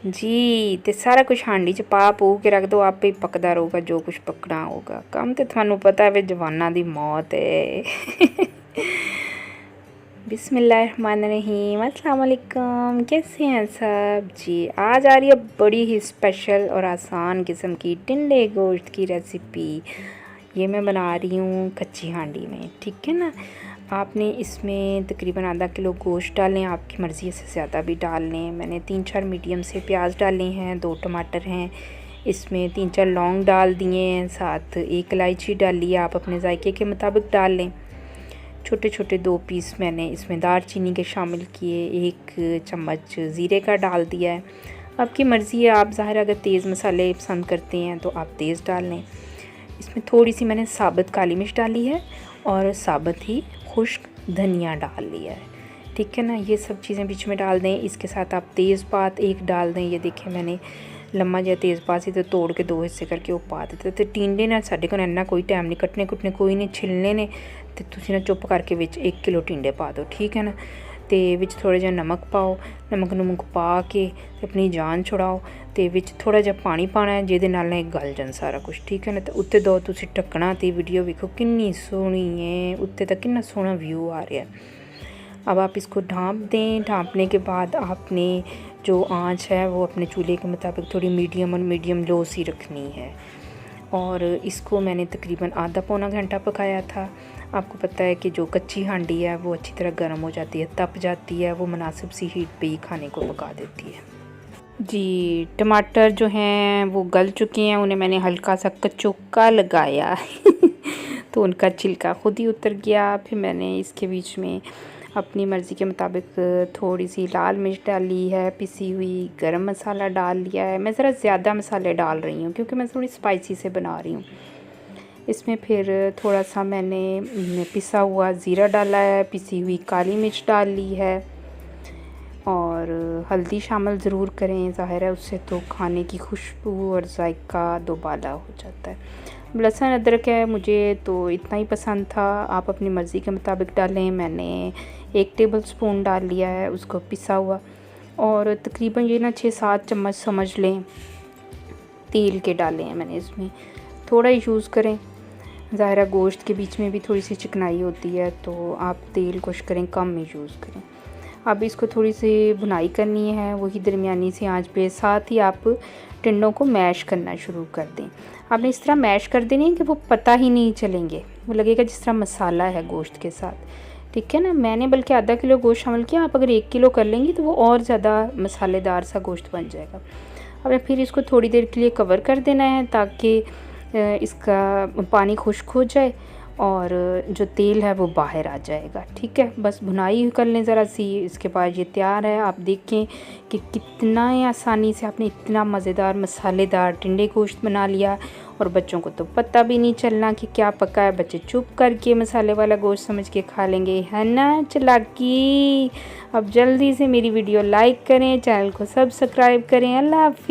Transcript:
जी ते सारा कुछ हांडी च पा पू के रख दो, आपे पकदा रहूगा जो कुछ पकना होगा। कम तो थानू पता है जवाना दी मौत है। बिस्मिल्लाहिर्रहमानिर्रहीम, अस्सलाम वालेकुम, कैसे हैं सब जी। आज आ रही है बड़ी ही स्पेशल और आसान किस्म की टिंडे गोश्त की रेसिपी। ये मैं बना रही हूँ कच्ची हांडी में, ठीक है ना। आपने इसमें तकरीबन आधा किलो गोश्त डालें, आपकी मर्ज़ी से ज़्यादा भी डाल लें। मैंने 3-4 मीडियम से प्याज डाले हैं, 2 टमाटर हैं, इसमें 3-4 लौंग डाल दिए हैं, साथ 1 इलायची डाल लिया, आप अपने जायके के मुताबिक डाल लें। छोटे छोटे 2 पीस मैंने इसमें दालचीनी के शामिल किए, 1 चम्मच ज़ीरे का डाल दिया है। आपकी मर्ज़ी है, आप ज़ाहिर अगर तेज़ मसाले पसंद करते हैं तो आप तेज़ डाल लें। इसमें थोड़ी सी मैंने साबुत काली मिर्च डाली है और साबुत ही खुश्क धनिया डाल लिया है, ठीक है ना। ये सब चीज़ें बीच में डाल दें। इसके साथ आप तेज़पात 1 डाल दें। ये देखें मैंने लम्मा जिहा तेज़पात सी तो तोड़ के 2 हिस्से करके वो पा दिते। तो टिंडे ना साढ़े कोल इन्ना कोई टाइम नहीं, कट्टने कुट्टने कोई नहीं, छिलने ने तो तुसीं ना चुप करके विच 1 किलो टिंडे पा दो, ठीक है ना। तो विच थोड़ा जिहा नमक पाओ, नमक पा के अपनी जान छुड़ाओ। तो विच थोड़ा जिहा पानी पाना है जिहदे नाल गल जान सारा कुछ, ठीक है ना। तो उत्ते दो तुसीं ढक्कना। तो वीडियो वेखो कितनी सोहनी है, उत्ते तक कितना सोहना व्यू आ रहा है। अब आप इसको ढाँप दें। ढाँपने के बाद आपने जो आंच है वो अपने चूल्हे के मुताबिक थोड़ी मीडियम और मीडियम लो सी रखनी है। और इसको मैंने तकरीबन आधा पौना घंटा पकाया था। आपको पता है कि जो कच्ची हांडी है वो अच्छी तरह गर्म हो जाती है, तप जाती है, वो मुनासिब सी हीट पे ही खाने को पका देती है जी। टमाटर जो हैं वो गल चुके हैं, उन्हें मैंने हल्का सा कचौका लगाया तो उनका छिलका खुद ही उतर गया। फिर मैंने इसके बीच में अपनी मर्ज़ी के मुताबिक थोड़ी सी लाल मिर्च डाली है, पिसी हुई गरम मसाला डाल लिया है। मैं ज़रा ज़्यादा मसाले डाल रही हूँ क्योंकि मैं थोड़ी स्पाइसी से बना रही हूँ। इसमें फिर थोड़ा सा मैंने पिसा हुआ ज़ीरा डाला है, पिसी हुई काली मिर्च डाल ली है और हल्दी शामिल ज़रूर करें, ज़ाहिर है उससे तो खाने की खुशबू और जायका दोबाला हो जाता है। लहसुन अदरक है, मुझे तो इतना ही पसंद था, आप अपनी मर्ज़ी के मुताबिक डालें। मैंने 1 टेबलस्पून डाल लिया है उसको पिसा हुआ। और तकरीबन ये ना 6-7 चम्मच समझ लें तेल के डाले हैं मैंने। इसमें थोड़ा ही यूज़ करें, ज़ाहिर गोश्त के बीच में भी थोड़ी सी चिकनाई होती है तो आप तेल कोशिश करें कम ही यूज़ करें। अब इसको थोड़ी सी भुनाई करनी है वही दरमियानी सी आंच पे। साथ ही आप टिंडों को मैश करना शुरू कर दें। आपने इस तरह मैश कर देनी है कि वो पता ही नहीं चलेंगे, वो लगेगा जिस तरह मसाला है गोश्त के साथ, ठीक है ना। मैंने बल्कि आधा किलो गोश्त शामिल किया, आप अगर 1 किलो कर लेंगी तो वो और ज़्यादा मसालेदार सा गोश्त बन जाएगा। अब फिर इसको थोड़ी देर के लिए कवर कर देना है ताकि इसका पानी खुश्क हो जाए और जो तेल है वो बाहर आ जाएगा, ठीक है। बस भुनाई कर लें ज़रा सी, इसके बाद ये तैयार है। आप देखें कि कितना ही आसानी से आपने इतना मज़ेदार मसालेदार टिंडे गोश्त बना लिया और बच्चों को तो पता भी नहीं चलना कि क्या पका है। बच्चे चुप करके मसाले वाला गोश्त समझ के खा लेंगे, है ना चालाकी। अब जल्दी से मेरी वीडियो लाइक करें, चैनल को सब्सक्राइब करें। अल्लाह हाफ़िज़।